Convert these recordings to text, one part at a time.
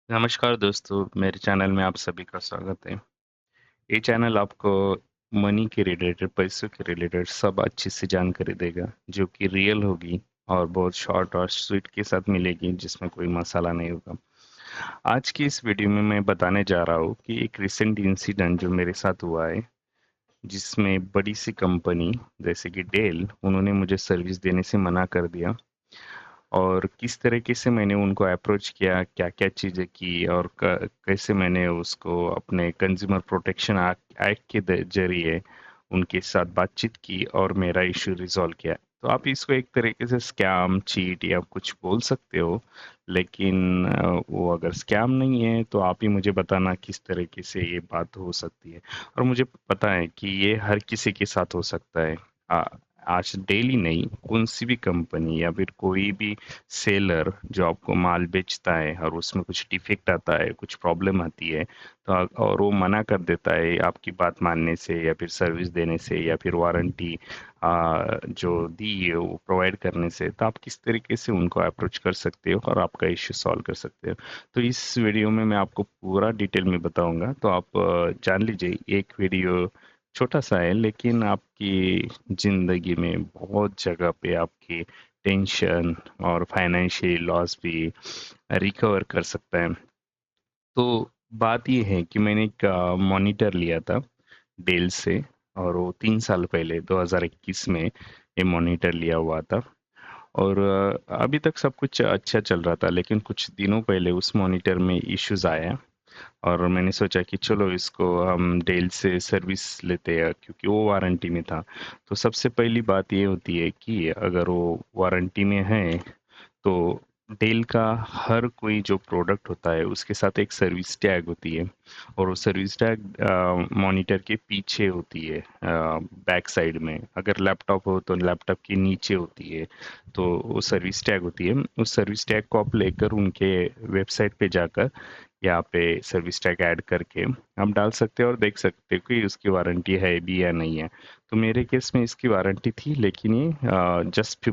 नमस्कार दोस्तों, मेरे चैनल में आप सभी का स्वागत है। ये चैनल आपको मनी के रिलेटेड, पैसों के रिलेटेड सब अच्छी सी जानकारी देगा, जो कि रियल होगी और बहुत शॉर्ट और स्वीट के साथ मिलेगी, जिसमें कोई मसाला नहीं होगा। आज की इस वीडियो में मैं बताने जा रहा हूँ कि एक रिसेंट इंसिडेंट जो मेरे साथ हुआ है, जिसमें बड़ी सी कंपनी जैसे कि डेल, उन्होंने मुझे सर्विस देने से मना कर दिया। और किस तरीके से मैंने उनको अप्रोच किया, क्या क्या चीज़ें की, और कैसे मैंने उसको अपने कंज्यूमर प्रोटेक्शन एक्ट के जरिए उनके साथ बातचीत की और मेरा इशू रिजॉल्व किया। तो आप इसको एक तरीके से स्कैम, चीट या कुछ बोल सकते हो, लेकिन वो अगर स्कैम नहीं है तो आप ही मुझे बताना किस तरीके से ये बात हो सकती है। और मुझे पता है कि ये हर किसी के साथ हो सकता है। आज डेली नहीं, कौन सी भी कंपनी या फिर कोई भी सेलर जो आपको माल बेचता है और उसमें कुछ डिफेक्ट आता है, कुछ प्रॉब्लम आती है, तो और वो मना कर देता है आपकी बात मानने से या फिर सर्विस देने से या फिर वारंटी जो दी है वो प्रोवाइड करने से, तो आप किस तरीके से उनको अप्रोच कर सकते हो और आपका इश्यू सॉल्व कर सकते हो। तो इस वीडियो में मैं आपको पूरा डिटेल में बताऊंगा, तो आप जान लीजिए। एक वीडियो छोटा सा है, लेकिन आपकी जिंदगी में बहुत जगह पे आपकी टेंशन और फाइनेंशियल लॉस भी रिकवर कर सकता है। तो बात ये है कि मैंने एक मॉनिटर लिया था डेल से, और वो 3 साल पहले 2021 में ये मॉनिटर लिया हुआ था। और अभी तक सब कुछ अच्छा चल रहा था, लेकिन कुछ दिनों पहले उस मॉनिटर में इश्यूज आया। और मैंने सोचा कि चलो इसको हम डेल से सर्विस लेते हैं, क्योंकि वो वारंटी में था। तो सबसे पहली बात ये होती है कि अगर वो वारंटी में है, तो डेल का हर कोई जो प्रोडक्ट होता है उसके साथ एक सर्विस टैग होती है। और वो सर्विस टैग मॉनिटर के पीछे होती है, बैक साइड में। अगर लैपटॉप हो तो लैपटॉप के नीचे होती है। तो वो सर्विस टैग होती है। उस सर्विस टैग को आप लेकर उनके वेबसाइट पे जाकर यहाँ पे सर्विस टैग ऐड करके आप डाल सकते हो और देख सकते हो कि उसकी वारंटी है भी या नहीं है। तो मेरे केस में इसकी वारंटी थी, लेकिन ये जस्ट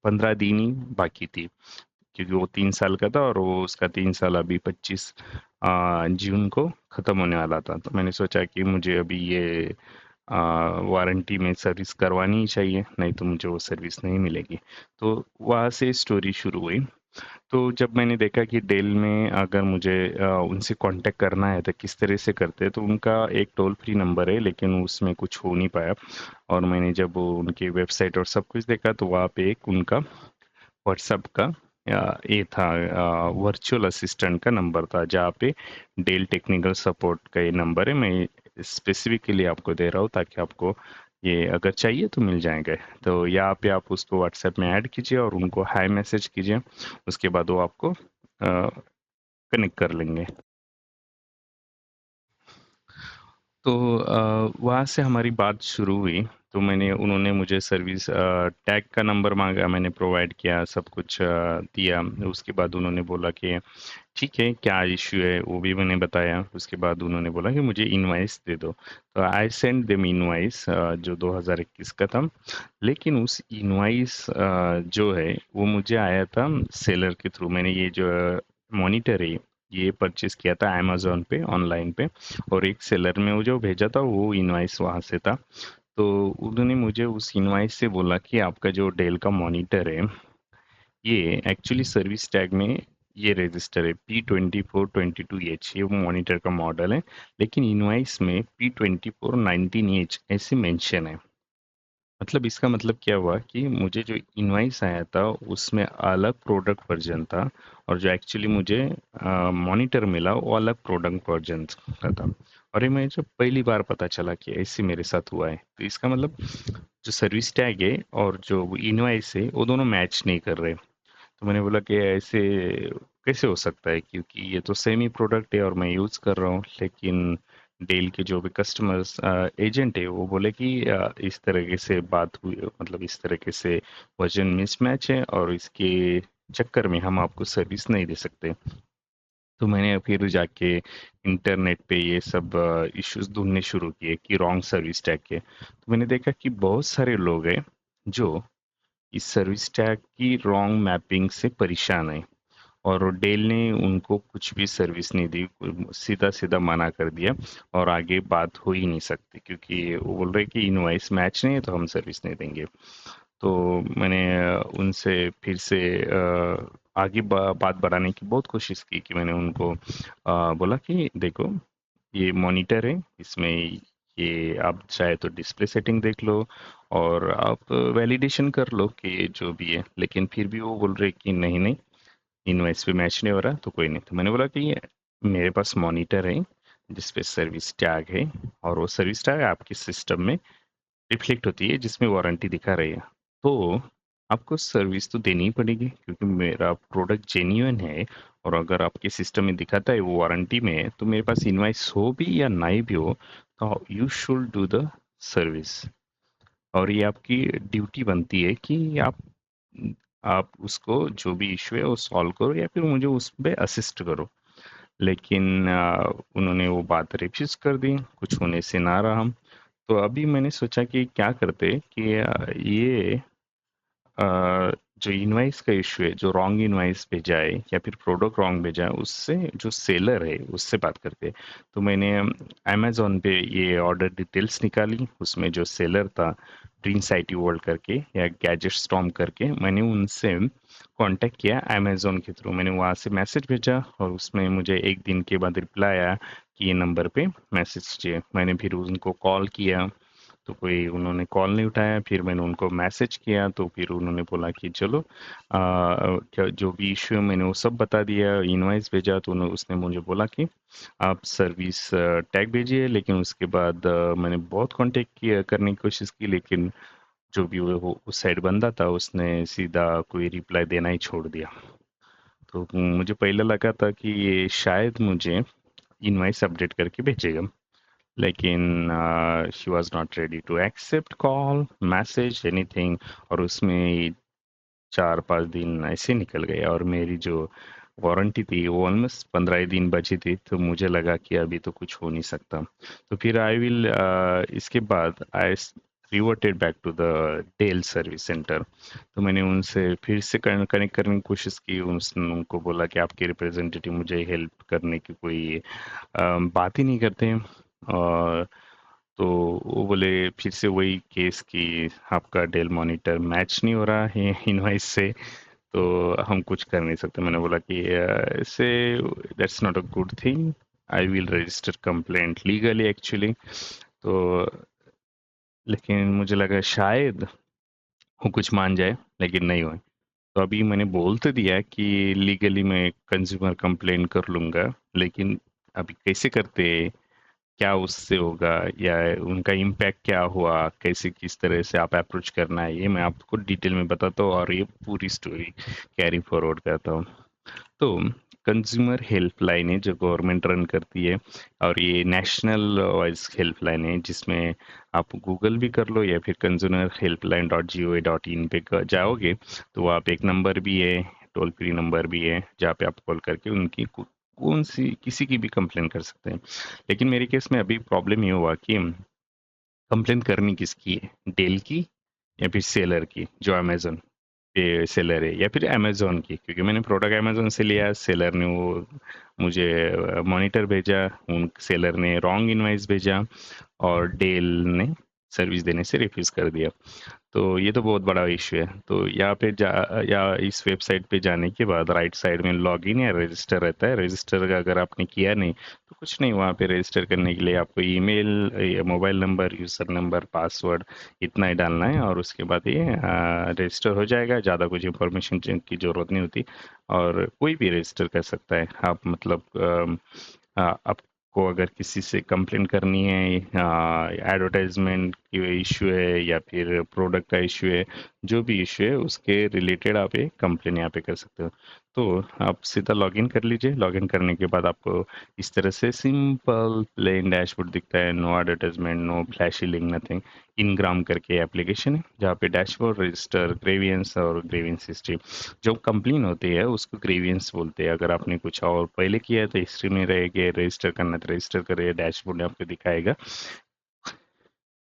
15 दिन ही बाकी थी, क्योंकि वो 3 साल का था और वो उसका 3 साल अभी 25 जून को ख़त्म होने वाला था। तो मैंने सोचा कि मुझे अभी ये वारंटी में सर्विस करवानी ही चाहिए, नहीं तो मुझे वो सर्विस नहीं मिलेगी। तो वहाँ से स्टोरी शुरू हुई। तो जब मैंने देखा कि डेल में अगर मुझे उनसे कांटेक्ट करना है तो किस तरह से करते हैं, तो उनका एक टोल फ्री नंबर है, लेकिन उसमें कुछ हो नहीं पाया। और मैंने जब वो उनकी वेबसाइट और सब कुछ देखा, तो वहाँ पे एक उनका व्हाट्सएप का ये था, वर्चुअल असिस्टेंट का नंबर था, जहाँ पे डेल टेक्निकल सपोर्ट का ये नंबर है। मैं स्पेसिफिकली आपको दे रहा हूँ ताकि आपको ये अगर चाहिए तो मिल जाएंगे। तो यहाँ पे आप उसको व्हाट्सएप में ऐड कीजिए और उनको हाई मैसेज कीजिए। उसके बाद वो आपको कनेक्ट कर लेंगे। तो वहाँ से हमारी बात शुरू हुई। तो उन्होंने मुझे सर्विस टैग का नंबर मांगा, मैंने प्रोवाइड किया, सब कुछ दिया। उसके बाद उन्होंने बोला कि ठीक है, क्या इश्यू है वो भी मैंने बताया। उसके बाद उन्होंने बोला कि मुझे इनवाइस दे दो। तो आई सेंड देम इनवाइस, जो 2021 का था। लेकिन उस इनवाइस जो है वो मुझे आया था सेलर के थ्रू। मैंने ये जो मॉनिटर है ये परचेज किया था अमेजोन पे, ऑनलाइन पे। और एक सेलर में वो जो भेजा था वो इनवाइस वहां से था। तो उन्होंने मुझे उस इनवाइस से बोला कि आपका जो डेल का मॉनिटर है, ये एक्चुअली सर्विस टैग में ये रजिस्टर है P2422H, ये वो मॉनिटर का मॉडल है। लेकिन इनवाइस में P2419H ऐसे मेंशन है। मतलब इसका मतलब क्या हुआ कि मुझे जो इनवाइस आया था उसमें अलग प्रोडक्ट वर्जन था, और जो एक्चुअली मुझे मॉनिटर मिला वो अलग प्रोडक्ट वर्जन का था। और ये मुझे जब पहली बार पता चला कि ऐसे मेरे साथ हुआ है, तो इसका मतलब जो सर्विस टैग है और जो इनवाइस है वो दोनों मैच नहीं कर रहे। तो मैंने बोला कि ऐसे कैसे हो सकता है, क्योंकि ये तो सेम ही प्रोडक्ट है और मैं यूज़ कर रहा हूँ। लेकिन डेल के जो भी कस्टमर्स एजेंट है वो बोले कि इस तरीके से बात हुई, मतलब इस तरीके से वर्जन मिसमैच है और इसके चक्कर में हम आपको सर्विस नहीं दे सकते। तो मैंने फिर जाके इंटरनेट पे ये सब इश्यूज ढूंढने शुरू किए कि रॉन्ग सर्विस टैग के। तो मैंने देखा कि बहुत सारे लोग हैं जो इस सर्विस टैग की रॉन्ग मैपिंग से परेशान है। और डेल ने उनको कुछ भी सर्विस नहीं दी, सीधा सीधा मना कर दिया और आगे बात हो ही नहीं सकती, क्योंकि वो बोल रहे कि इनवॉइस मैच नहीं है तो हम सर्विस नहीं देंगे। तो मैंने उनसे फिर से आगे बात बढ़ाने की बहुत कोशिश की, कि मैंने उनको बोला कि देखो, ये मॉनिटर है, इसमें ये आप चाहे तो डिस्प्ले सेटिंग देख लो और आप वैलिडेशन कर लो कि जो भी है, लेकिन फिर भी वो बोल रहे कि नहीं नहीं, इनवॉइस पे मैच नहीं हो रहा तो कोई नहीं। तो मैंने बोला कि मेरे पास मॉनिटर है जिसपे सर्विस टैग है, और वो सर्विस टैग आपके सिस्टम में रिफ्लेक्ट होती है जिसमें वारंटी दिखा रही है। तो आपको सर्विस तो देनी ही पड़ेगी, क्योंकि मेरा प्रोडक्ट जेन्युइन है, और अगर आपके सिस्टम में दिखाता है वो वारंटी में है, तो मेरे पास इनवॉइस हो भी या नहीं भी हो, तो you should do the service. और ये आपकी ड्यूटी बनती है कि आप उसको जो भी इशू है वो सॉल्व करो, या फिर मुझे उस पर असिस्ट करो। लेकिन उन्होंने वो बात रिफ्यूज कर दी, कुछ होने से ना रहा। तो अभी मैंने सोचा कि क्या करते कि ये जो इनवाइस का इशू है, जो रॉन्ग इनवाइस भेजा है या फिर प्रोडक्ट रॉन्ग भेजा है, उससे जो सेलर है उससे बात करते। तो मैंने अमेजोन पे ये ऑर्डर डिटेल्स निकाली, उसमें जो सेलर था प्रिंस आईटी वर्ल्ड करके या गैजेट स्टॉर्म करके, मैंने उनसे कांटेक्ट किया अमेजोन के थ्रू। मैंने वहाँ से मैसेज भेजा और उसमें मुझे एक दिन के बाद रिप्लाई आया कि ये नंबर पे मैसेज चाहिए। मैंने फिर उनको कॉल किया तो कोई उन्होंने कॉल नहीं उठाया। फिर मैंने उनको मैसेज किया तो फिर उन्होंने बोला कि चलो क्या जो भी इश्यू है मैंने वो सब बता दिया, इनवाइस भेजा। तो उसने मुझे बोला कि आप सर्विस टैग भेजिए। लेकिन उसके बाद मैंने बहुत कांटेक्ट किया, करने की कोशिश की, लेकिन जो भी वो उस साइड बंदा था उसने सीधा कोई रिप्लाई देना ही छोड़ दिया। तो मुझे पहले लगा था कि ये शायद मुझे इनवाइस अपडेट करके भेजेगा, लेकिन she was not ready to accept call message anything. और उसमें 4-5 दिन ऐसे निकल गए, और मेरी जो वारंटी थी वो ऑलमोस्ट 15 दिन बची थी। तो मुझे लगा कि अभी तो कुछ हो नहीं सकता। तो फिर आई विल इसके बाद I reverted back to the Dell service centre. तो मैंने उनसे फिर से कनेक्ट करने की कोशिश की। उनको बोला कि आपके रिप्रेजेंटेटिव मुझे हेल्प करने की कोई बात ही नहीं करते हैं। और तो वो बोले फिर से वही केस कि आपका डेल मॉनिटर मैच नहीं हो रहा है इनवाइस से, तो हम कुछ कर नहीं सकते। मैंने बोला कि इससे that's not a good thing, I will register complaint legally actually. तो लेकिन मुझे लगा शायद वो कुछ मान जाए, लेकिन नहीं हुआ। तो अभी मैंने बोल तो दिया कि लीगली मैं कंज्यूमर कंप्लेंट कर लूँगा, लेकिन अभी कैसे करते, क्या उससे होगा, या उनका इम्पैक्ट क्या हुआ, कैसे किस तरह से आप अप्रोच करना है, ये मैं आपको डिटेल में बताता हूँ और ये पूरी स्टोरी कैरी फॉरवर्ड करता हूँ। तो कंज्यूमर हेल्पलाइन है जो गवर्नमेंट रन करती है, और ये नेशनल वॉइस हेल्पलाइन है, जिसमें आप गूगल भी कर लो या फिर consumerhelpline.gov.in पे जाओगे तो वहाँ पे एक नंबर भी है, टोल फ्री नंबर भी है, जहाँ पे आप कॉल करके उनकी कौन सी किसी की भी कंप्लेन कर सकते हैं। लेकिन मेरे केस में अभी प्रॉब्लम ये हुआ कि कंप्लेन करनी किसकी है, डेल की या फिर सेलर की जो अमेजोन पे सेलर है, या फिर अमेजोन की, क्योंकि मैंने प्रोडक्ट अमेजोन से लिया। सेलर ने वो मुझे मॉनिटर भेजा, उन सेलर ने रॉन्ग इनवाइस भेजा, और डेल ने सर्विस देने से रिफ्यूज कर दिया। तो ये तो बहुत बड़ा इशू है। तो यहाँ पे या इस वेबसाइट पे जाने के बाद राइट साइड में लॉगिन या रजिस्टर रहता है। रजिस्टर का अगर आपने किया नहीं तो कुछ नहीं, वहाँ पे रजिस्टर करने के लिए आपको ईमेल या mobile number, user number, password इतना ही डालना है, और उसके बाद ये रजिस्टर हो जाएगा। ज़्यादा कुछ इंफॉर्मेशन की ज़रूरत नहीं होती, और कोई भी रजिस्टर कर सकता है। आप मतलब आपको अगर किसी से कंप्लेंट करनी है, एडवर्टाइजमेंट की इशू है या फिर प्रोडक्ट का इशू है, जो भी इशू है उसके रिलेटेड आप ये कंप्लेन यहाँ पे कर सकते हो। तो आप सीधा लॉगिन कर लीजिए। लॉगिन करने के बाद आपको इस तरह से सिंपल प्लेन डैशबोर्ड दिखता है, no advertisement, no flashy link, nothing. INGRAM करके एप्लीकेशन है जहाँ पे डैशबोर्ड, रजिस्टर, ग्रेवियंस और ग्रेवियंस हिस्ट्री, जो कंप्लेन होती है उसको ग्रेवियंस बोलते हैं। अगर आपने कुछ और पहले किया है तो हिस्ट्री में रहेगा, रजिस्टर करना है तो रजिस्टर करिए, डैशबोर्ड आपको दिखाएगा।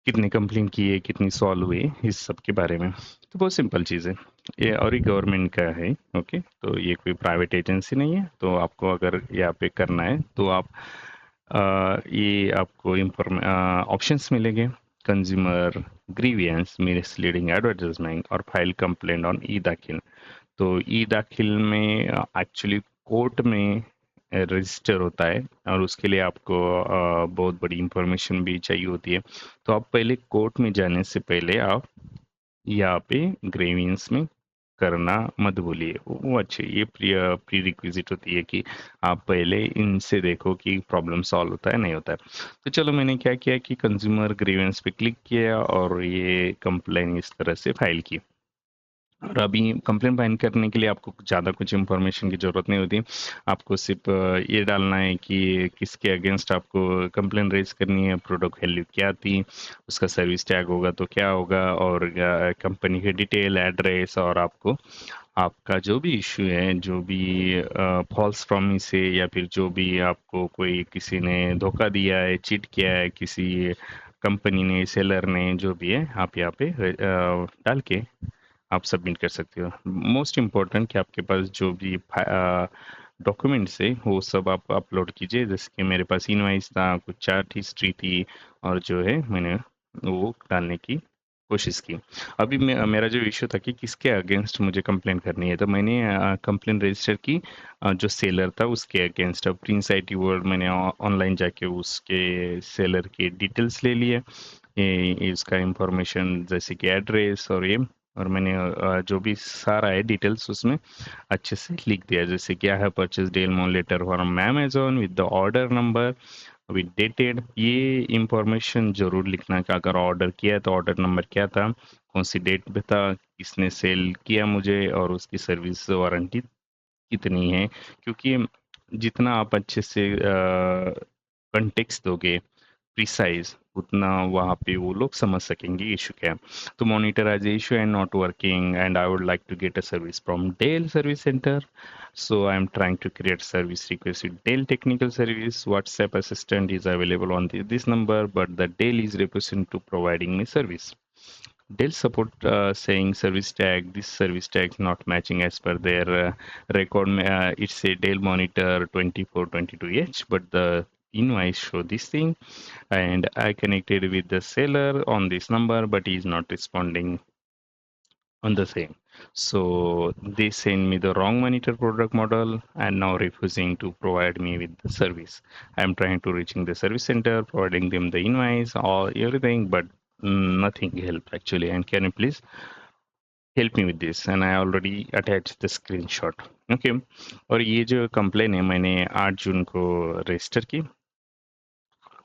कितने कंप्लेंट किए, कितनी सॉल्व हुए, इस सब के बारे में। तो बहुत सिंपल चीज़ है ये, और ये गवर्नमेंट का है। ओके, तो ये कोई प्राइवेट एजेंसी नहीं है। तो आपको अगर यहाँ पे करना है तो आप ये आपको ऑप्शंस मिलेंगे: कंज्यूमर ग्रीवियंस, मिसलीडिंग एडवर्टाइजमेंट, और फाइल कंप्लेंट ऑन ई दाखिल। तो ई दाखिल में एक्चुअली कोर्ट में रजिस्टर होता है, और उसके लिए आपको बहुत बड़ी इंफॉर्मेशन भी चाहिए होती है। तो आप पहले कोर्ट में जाने से पहले आप यहाँ पे ग्रेवियंस में करना मत भूलिए। वो अच्छे, ये प्री रिक्विजिट होती है कि आप पहले इनसे देखो कि प्रॉब्लम सॉल्व होता है नहीं होता है। तो चलो, मैंने क्या किया कि कंज्यूमर ग्रीवेंस पे क्लिक किया और ये कंप्लेन इस तरह से फाइल की। और अभी कंप्लेन फाइल करने के लिए आपको ज़्यादा कुछ इन्फॉर्मेशन की ज़रूरत नहीं होती। आपको सिर्फ ये डालना है कि किसके अगेंस्ट आपको कंप्लेन रेज करनी है, प्रोडक्ट वैल्यू क्या थी, उसका सर्विस टैग होगा तो क्या होगा, और कंपनी के डिटेल, एड्रेस, और आपको आपका जो भी इशू है, जो भी फॉल्स प्रॉमिस है, या फिर जो भी आपको कोई किसी ने धोखा दिया है, चीट किया है किसी कंपनी ने, सेलर ने, जो भी है, आप यहाँ पे डाल के आप सबमिट कर सकते हो। मोस्ट इम्पोर्टेंट कि आपके पास जो भी डॉक्यूमेंट्स है वो सब आप अपलोड कीजिए। जैसे कि मेरे पास इनवाइस था, कुछ चार्ट हिस्ट्री थी, और जो है मैंने वो डालने की कोशिश की। अभी मेरा जो इशू था कि किसके अगेंस्ट मुझे कंप्लेन करनी है, तो मैंने कंप्लेन रजिस्टर की जो सेलर था उसके अगेंस्ट। अब प्रिंस आईटी वर्ल्ड मैंने ऑनलाइन जाके उसके सेलर के डिटेल्स ले लिए, इसका इंफॉर्मेशन जैसे कि एड्रेस और ये, और मैंने जो भी सारा है डिटेल्स उसमें अच्छे से लिख दिया। जैसे कि I have purchase Dell monitor from Amazon with the order number with dated. ये इंफॉर्मेशन जरूर लिखना कि अगर ऑर्डर किया है तो ऑर्डर नंबर क्या था, कौन सी डेट पे था, किसने सेल किया मुझे, और उसकी सर्विस वारंटी कितनी है। क्योंकि जितना आप अच्छे से कंटेक्स्ट दोगे, प्रिसाइज, उतना वहाँ पे वो लोग समझ सकेंगे इशू क्या है। तो monitor as issue and not working and I would like to get a service from Dell service centre, so I'm trying to create service request with Dell technical service. WhatsApp assistant is available on this number, but the Dell is represent to providing me service. Dell support saying service tag, this service tag not matching as per their record. It's a Dell monitor 2422H, but the invoice show this thing, and I connected with the seller on this number, but he is not responding on the same. So they send me the wrong monitor product model and now refusing to provide me with the service. I'm trying to reaching the service center, providing them the invoice or everything, but nothing help actually. And can you please help me with this? And I already attached the screenshot. Okay. और ये जो complain है मैंने 8 जून को register की।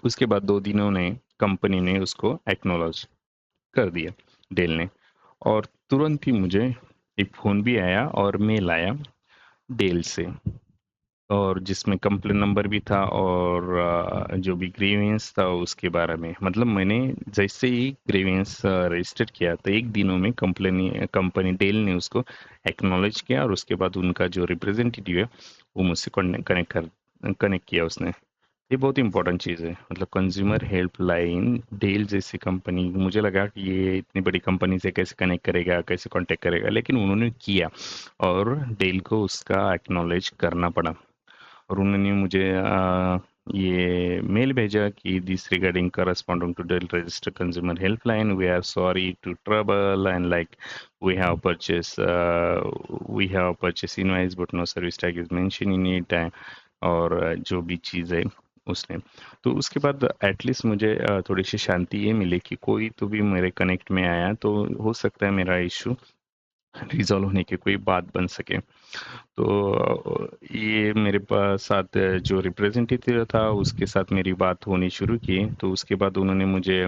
उसके बाद 2 दिनों ने कंपनी ने उसको एक्नॉलेज कर दिया, डेल ने। और तुरंत ही मुझे एक फ़ोन भी आया और मेल आया डेल से, और जिसमें कंप्लेन नंबर भी था, और जो भी ग्रीवेंस था उसके बारे में। मतलब मैंने जैसे ही ग्रीवेंस रजिस्टर किया तो एक दिनों में कंपनी डेल ने उसको एक्नॉलेज किया, और उसके बाद उनका जो रिप्रेजेंटेटिव है वो मुझसे कनेक्ट किया उसने। ये बहुत इंपॉर्टेंट चीज़ है। मतलब कंज्यूमर हेल्पलाइन डेल जैसी कंपनी, मुझे लगा कि ये इतनी बड़ी कंपनी से कैसे कनेक्ट करेगा, कैसे कांटेक्ट करेगा, लेकिन उन्होंने किया, और डेल को उसका एक्नॉलेज करना पड़ा। और उन्होंने मुझे ये मेल भेजा कि this regarding corresponding to Dell register consumer helpline, we are sorry to trouble and like we have purchase invoice but no service tag is mention in it, और जो भी चीज़ है उसने। तो उसके बाद एटलीस्ट मुझे थोड़ी सी शांति ये मिली कि कोई तो भी मेरे कनेक्ट में आया, तो हो सकता है मेरा इशू रिजॉल्व होने की कोई बात बन सके। तो ये मेरे पास साथ जो रिप्रेजेंटेटिव था उसके साथ मेरी बात होनी शुरू की। तो उसके बाद उन्होंने मुझे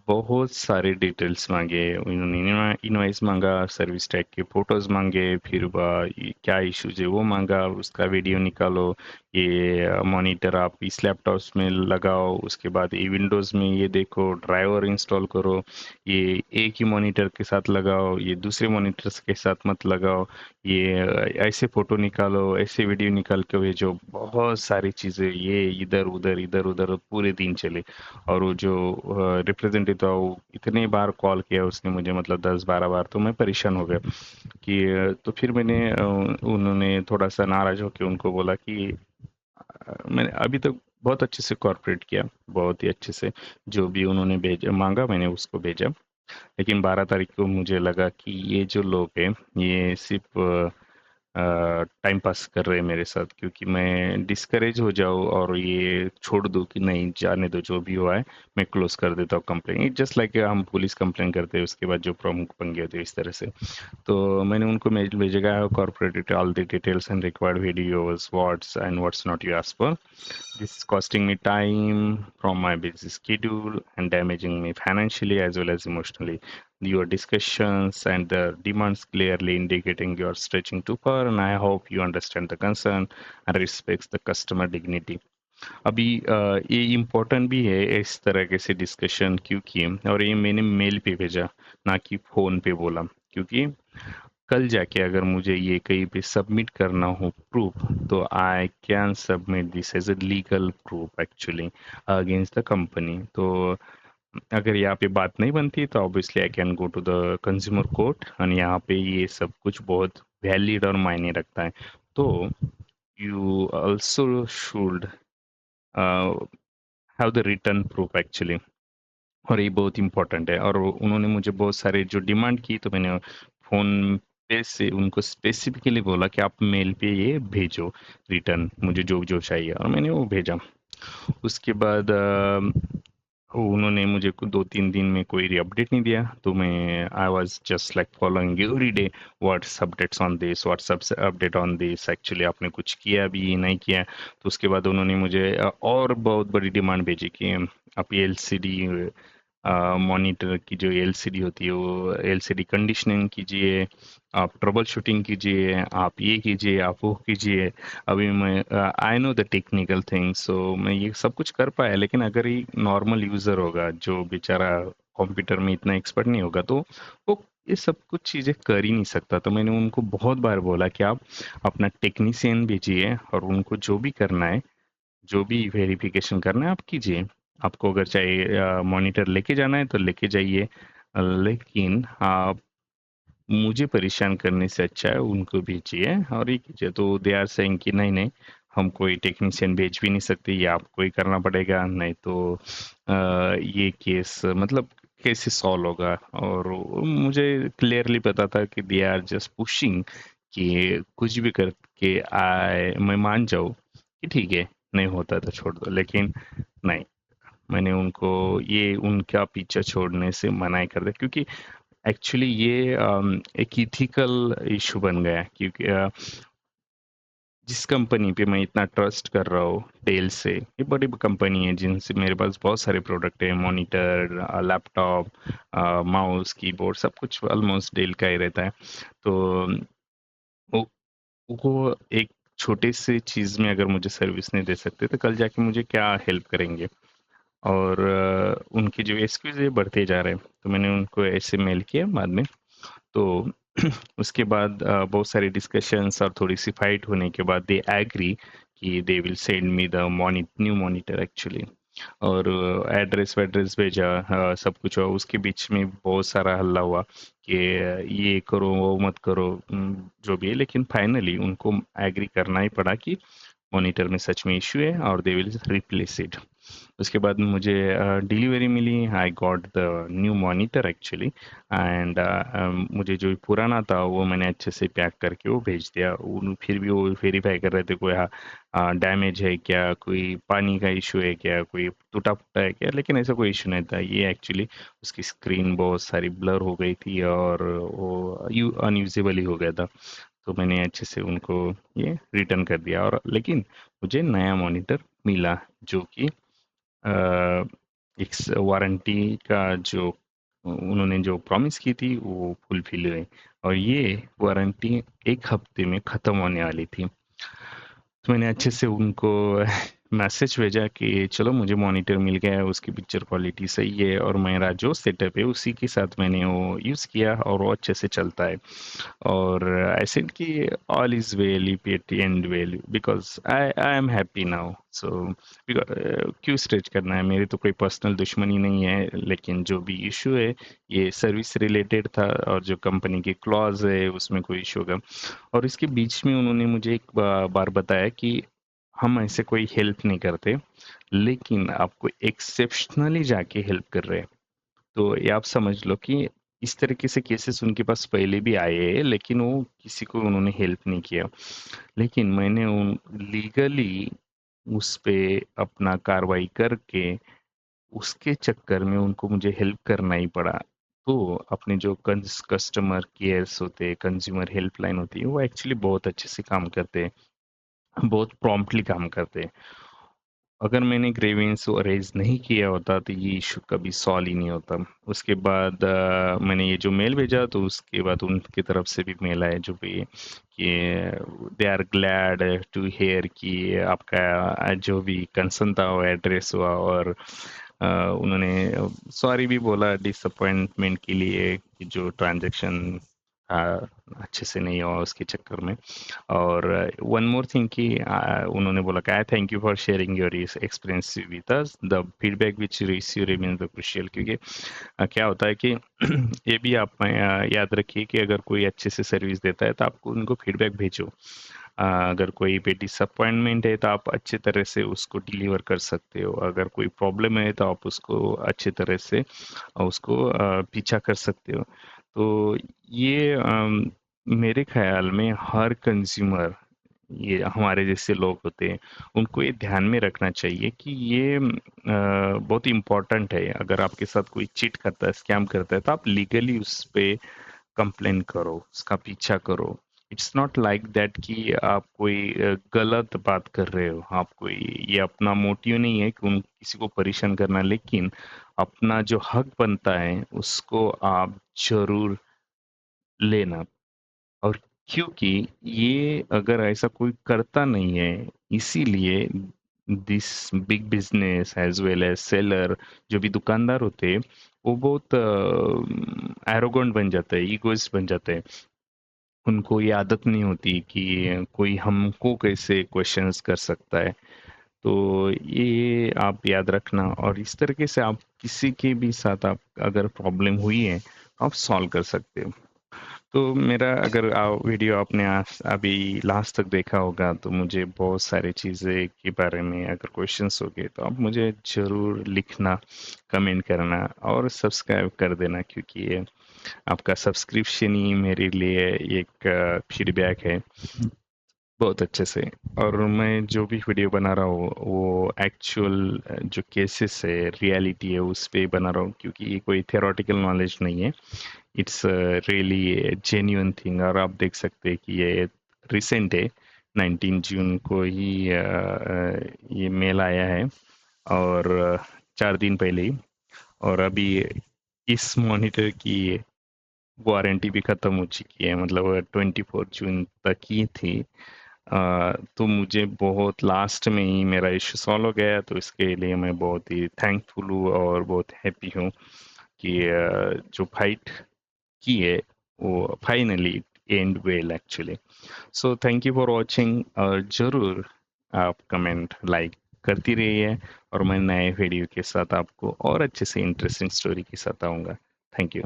बहुत सारे डिटेल्स मांगे। उन्होंने इनवाइस मांगा, सर्विस टैग के फोटोज मांगे, फिर क्या इश्यूज है वो मांगा, उसका वीडियो निकालो, ये मॉनिटर आप इस लैपटॉप में लगाओ, उसके बाद ये विंडोज में ये देखो, ड्राइवर इंस्टॉल करो, ये एक ही मॉनिटर के साथ लगाओ, ये दूसरे मॉनिटर्स के साथ मत लगाओ, ये ऐसे फोटो निकालो, ऐसे वीडियो निकाल के भेजो। बहुत सारी चीज़ें, ये इधर उधर पूरे दिन चले। और वो जो रिप्रेजेंट रिप्रेजेंटेटिव था, वो इतने बार कॉल किया उसने मुझे, मतलब 10-12 बार, तो मैं परेशान हो गया कि तो फिर मैंने उन्होंने थोड़ा सा नाराज होकर उनको बोला कि मैंने अभी तक बहुत अच्छे से कॉर्पोरेट किया, बहुत ही अच्छे से, जो भी उन्होंने भेजा मांगा मैंने उसको भेजा। लेकिन 12 तारीख को मुझे लगा कि ये जो लोग हैं ये सिर्फ टाइम पास कर रहे हैं मेरे साथ, क्योंकि मैं डिस्करेज हो जाऊँ और ये छोड़ दूँ कि नहीं जाने दो, जो भी हुआ है मैं क्लोज कर देता हूँ कंप्लेन। इट जस्ट लाइक हम पुलिस कंप्लेन करते हैं उसके बाद जो प्रमुख पंगे होते हैं, इस तरह से। तो मैंने उनको मेल भेजा, I have corporated all the details and required videos what's not you ask for. This is costing me time from my busy schedule and damaging me financially as well as emotionally. Your discussions and the demands clearly indicating you are stretching too far, and I hope you understand the concern and respects the customer dignity. अभी ये important भी है इस तरह के से discussion क्यों किए, और ये मैंने मेल पे भेजा, ना कि फोन पे बोला, क्योंकि कल जाके अगर मुझे ये कहीं पे सबमिट करना हो प्रूफ, तो I can submit this as a legal proof actually against the company. तो अगर यहाँ पे बात नहीं बनती तो obviously I can go to the consumer court, और यहाँ पे ये सब कुछ बहुत वैलिड और मायने रखता है। तो you also should have the return proof actually, और ये बहुत इंपॉर्टेंट है। और उन्होंने मुझे बहुत सारे जो डिमांड की, तो मैंने फोन पे से उनको स्पेसिफिकली बोला कि आप मेल पे ये भेजो रिटर्न, मुझे जो जो चाहिए, और मैंने वो भेजा। उसके बाद उन्होंने मुझे 2-3 दिन में कोई अपडेट नहीं दिया, तो मैं I was just like following every day what's updates on this, WhatsApp update on this, actually आपने कुछ किया भी नहीं किया। तो उसके बाद उन्होंने मुझे और बहुत बड़ी डिमांड भेजी कि आप ये एलसीडी मॉनिटर की जो एलसीडी होती है वो एलसीडी कंडीशनिंग कीजिए, आप ट्रबल शूटिंग कीजिए, आप ये कीजिए, आप वो कीजिए। अभी मैं I know the technical things, so मैं ये सब कुछ कर पाया, लेकिन अगर ये नॉर्मल यूज़र होगा जो बेचारा कंप्यूटर में इतना एक्सपर्ट नहीं होगा, तो वो ये सब कुछ चीज़ें कर ही नहीं सकता। तो मैंने उनको बहुत बार बोला कि आप अपना टेक्नीशियन भेजिए और उनको जो भी करना है, जो भी वेरिफिकेशन करना है आप कीजिए। आपको अगर चाहिए मॉनिटर लेके जाना है तो लेके जाइए, लेकिन आप मुझे परेशान करने से अच्छा है उनको भेजिए और ये कीजिए। तो दे आर सेइंग कि नहीं नहीं, हम कोई टेक्नीशियन भेज भी नहीं सकते, ये आपको ही करना पड़ेगा, नहीं तो ये केस मतलब कैसे सॉल्व होगा। और मुझे क्लियरली पता था कि दे आर जस्ट पुशिंग कि कुछ भी करके आए मैं मान जाऊँ कि ठीक है, नहीं होता तो छोड़ दो, लेकिन नहीं, मैंने उनको ये उनका पीछा छोड़ने से मना ही कर दिया, क्योंकि एक्चुअली ये एक इथिकल इशू बन गया है, क्योंकि जिस कंपनी पे मैं इतना ट्रस्ट कर रहा हूँ डेल से, ये बड़ी कंपनी है जिनसे मेरे पास बहुत सारे प्रोडक्ट हैं, मॉनिटर, लैपटॉप, माउस, कीबोर्ड, सब कुछ ऑलमोस्ट डेल का ही रहता है। तो वो वो एक छोटे से चीज़ में अगर मुझे सर्विस नहीं दे सकते तो कल जाके मुझे क्या हेल्प करेंगे। और उनके जो एक्सक्यूज़ है बढ़ते जा रहे हैं, तो मैंने उनको ऐसे मेल किया बाद में। तो उसके बाद बहुत सारे डिस्कशंस और थोड़ी सी फाइट होने के बाद दे एग्री कि they will send me the new monitor actually. और एड्रेस वैड्रेस भेजा, सब कुछ हुआ। उसके बीच में बहुत सारा हल्ला हुआ कि ये करो वो मत करो, जो भी है, लेकिन फाइनली उनको एग्री करना ही पड़ा कि मॉनिटर में सच में इशू है और दे विल रिप्लेस इट। उसके बाद मुझे डिलीवरी मिली, I got the new monitor actually. And मुझे जो पुराना था वो मैंने अच्छे से पैक करके वो भेज दिया। फिर भी वो वेरीफाई कर रहे थे कोई डैमेज है क्या, कोई पानी का इशू है क्या, कोई टूटा फूटा है क्या, लेकिन ऐसा कोई इशू नहीं था। ये एक्चुअली उसकी स्क्रीन बहुत सारी ब्लर हो गई थी और वो अनयूजेबल ही हो गया था। तो मैंने अच्छे से उनको ये रिटर्न कर दिया, और लेकिन मुझे नया मॉनिटर मिला जो कि एक वारंटी का जो उन्होंने जो प्रॉमिस की थी वो फुलफिल हुई, और ये वारंटी 1 हफ्ते में ख़त्म होने वाली थी। तो मैंने अच्छे से उनको मैसेज भेजा कि चलो मुझे मॉनिटर मिल गया है, उसकी पिक्चर क्वालिटी सही है और मेरा जो सेटअप है उसी के साथ मैंने वो यूज़ किया और वो अच्छे से चलता है। और आई सेड कि all is well, you at the end well, because I I am happy now. So क्यों स्ट्रेच करना है, मेरी तो कोई पर्सनल दुश्मनी नहीं है, लेकिन जो भी इशू है ये सर्विस रिलेटेड था और जो कंपनी की क्लॉज है उसमें कोई इशू होगा। और इसके बीच में उन्होंने मुझे एक बार बताया कि हम ऐसे कोई हेल्प नहीं करते, लेकिन आपको एक्सेप्शनली जाके हेल्प कर रहे हैं। तो ये आप समझ लो कि इस तरीके से केसेस उनके पास पहले भी आए हैं, लेकिन वो किसी को उन्होंने हेल्प नहीं किया। लेकिन मैंने उन लीगली उस पे अपना कार्रवाई करके उसके चक्कर में उनको मुझे हेल्प करना ही पड़ा। तो अपने जो कस्टमर केयर्स होते हैं, कंज्यूमर हेल्पलाइन होती है, वो एक्चुअली बहुत अच्छे से काम करते हैं, बहुत प्रॉम्प्टली काम करते हैं। अगर मैंने ग्रेवियंस रेज नहीं किया होता तो ये इशू कभी सॉल्व ही नहीं होता। उसके बाद मैंने ये जो मेल भेजा तो उसके बाद उनकी तरफ से भी मेल आया जो भी कि they are glad to hear कि आपका जो भी कंसर्न था वो एड्रेस हुआ। और उन्होंने सॉरी भी बोला डिसअपॉइंटमेंट के लिए कि जो ट्रांजैक्शन अच्छे से नहीं हुआ उसके चक्कर में। और वन मोर थिंग कि उन्होंने बोला कि आई thank you for sharing your experience with us, the feedback which receive remains the crucial. क्योंकि क्या होता है कि ये भी आप याद रखिए कि अगर कोई अच्छे से सर्विस देता है तो आपको उनको फीडबैक भेजो। अगर कोई पे डिसअपॉइंटमेंट है तो आप अच्छे तरह से उसको डिलीवर कर सकते हो। अगर कोई प्रॉब्लम है तो आप उसको अच्छे तरह से उसको पीछा कर सकते हो। तो ये मेरे ख्याल में हर कंज्यूमर, ये हमारे जैसे लोग होते हैं, उनको ये ध्यान में रखना चाहिए कि ये बहुत इम्पोर्टेंट है। अगर आपके साथ कोई चीट करता है, स्कैम करता है, तो आप लीगली उस पे कंप्लेन करो, उसका पीछा करो। इट्स नॉट लाइक दैट कि आप कोई गलत बात कर रहे हो। आप कोई, ये अपना मोटिव नहीं है कि उन किसी को परेशान करना, लेकिन अपना जो हक बनता है उसको आप जरूर लेना। और क्योंकि ये अगर ऐसा कोई करता नहीं है, इसीलिए this big business as well as seller, जो भी दुकानदार होते हैं, वो बहुत एरोगेंट बन जाता है, ईगोइस्ट बन जाते हैं। उनको ये आदत नहीं होती कि कोई हमको कैसे क्वेश्चंस कर सकता है। तो ये आप याद रखना, और इस तरीके से आप किसी के भी साथ आप अगर प्रॉब्लम हुई है आप सॉल्व कर सकते हो। तो मेरा अगर वीडियो आपने अभी लास्ट तक देखा होगा तो मुझे बहुत सारी चीज़ें के बारे में अगर क्वेश्चंस हो गए तो आप मुझे ज़रूर लिखना, कमेंट करना और सब्सक्राइब कर देना, क्योंकि ये आपका सब्सक्रिप्शन ही मेरे लिए एक फीडबैक है बहुत अच्छे से। और मैं जो भी वीडियो बना रहा हूँ वो एक्चुअल जो केसेस है, रियलिटी है, उस पे बना रहा हूँ, क्योंकि ये कोई थियोरेटिकल नॉलेज नहीं है। It's really genuine thing. और आप देख सकते हैं कि ये रिसेंट है, 19 जून को ही ये मेल आया है, और 4 दिन पहले ही। और अभी इस मॉनिटर की वारंटी भी खत्म हो चुकी है, मतलब 24 जून तक ही थी। तो मुझे बहुत लास्ट में ही मेरा इश्यू सॉल्व हो गया, तो इसके लिए मैं बहुत ही थैंकफुल हूँ और बहुत हैप्पी हूँ कि जो फाइट की है वो finally and well actually. So thank you for watching, और ज़रूर आप कमेंट लाइक करती रहिए, और मैं नए वीडियो के साथ आपको और अच्छे से इंटरेस्टिंग स्टोरी के साथ आऊँगा। Thank you.